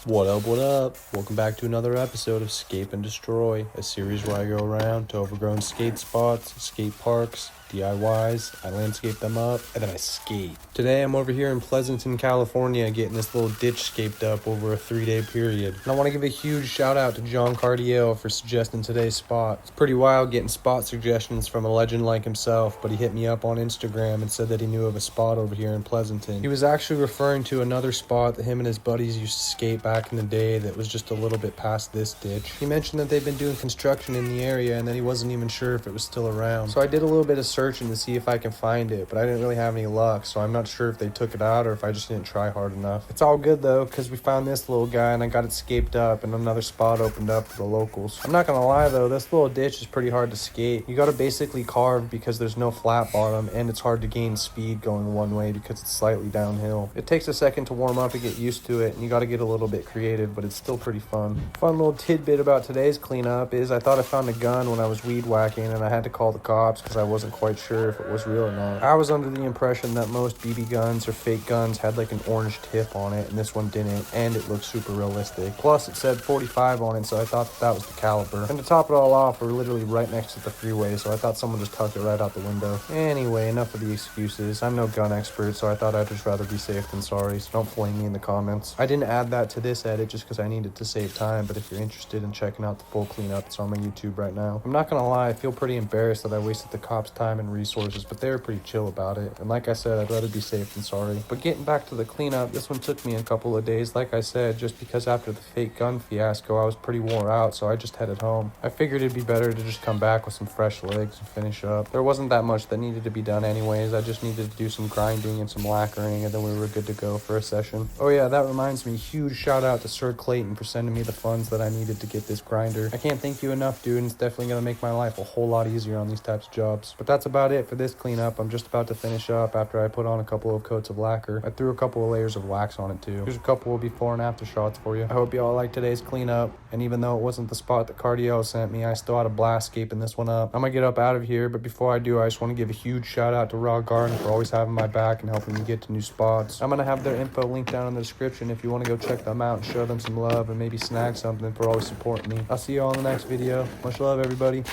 What up, what up? Welcome back to another episode of Scape and Destroy, a series where I go around to overgrown skate spots, skate parks, DIYs, I landscape them up, and then I skate. Today I'm over here in Pleasanton, California, getting this little ditch scaped up over a 3-day period. And I want to give a huge shout out to John Cardiel for suggesting today's spot. It's pretty wild getting spot suggestions from a legend like himself, but he hit me up on Instagram and said that he knew of a spot over here in Pleasanton. He was actually referring to another spot that him and his buddies used to skate back in the day that was just a little bit past this ditch. He mentioned that they've been doing construction in the area and that he wasn't even sure if it was still around. So I did a little bit of searching to see if I can find it, but I didn't really have any luck, so I'm not sure if they took it out or if I just didn't try hard enough. It's all good though, because we found this little guy and I got it scaped up and another spot opened up for the locals. I'm not gonna lie though, this little ditch is pretty hard to skate. You gotta basically carve because there's no flat bottom and it's hard to gain speed going one way because it's slightly downhill. It takes a second to warm up and get used to it, and you gotta get a little bit creative, but it's still pretty fun. Fun little tidbit about today's cleanup is I thought I found a gun when I was weed whacking and I had to call the cops because I wasn't quite sure if it was real or not. I was under the impression that most BB guns or fake guns had like an orange tip on it, and this one didn't, and it looked super realistic. Plus it said 45 on it, so I thought that was the caliber. And to top it all off, we're literally right next to the freeway, so I thought someone just tucked it right out the window. Anyway, enough of the excuses. I'm no gun expert, so I thought I'd just rather be safe than sorry, so don't flame me in the comments. I didn't add that to this edit just because I needed to save time, but if you're interested in checking out the full cleanup, it's on my YouTube right now. I'm not gonna lie, I feel pretty embarrassed that I wasted the cops' time and resources, but they were pretty chill about it. And like I said, I'd rather be safe than sorry. But getting back to the cleanup, this one took me a couple of days, like I said, just because after the fake gun fiasco, I was pretty wore out, so I just headed home. I figured it'd be better to just come back with some fresh legs and finish up. There wasn't that much that needed to be done anyways. I just needed to do some grinding and some lacquering, and then we were good to go for a session. Oh yeah, that reminds me, huge shout out to Sir Clayton for sending me the funds that I needed to get this grinder. I can't thank you enough, dude, and it's definitely gonna make my life a whole lot easier on these types of jobs. But that's about it for this cleanup. I'm just about to finish up after I put on a couple of coats of lacquer. I threw a couple of layers of wax on it too. Here's a couple of before and after shots for you. I hope you all liked today's cleanup, and even though it wasn't the spot that Cardio sent me, I still had a blast scaping this one up. I'm gonna get up out of here, but before I do, I just want to give a huge shout out to Raw Garden for always having my back and helping me get to new spots. I'm gonna have their info linked down in the description if you want to go check them out and show them some love and maybe snag something for always supporting me. I'll see you all in the next video. Much love, everybody.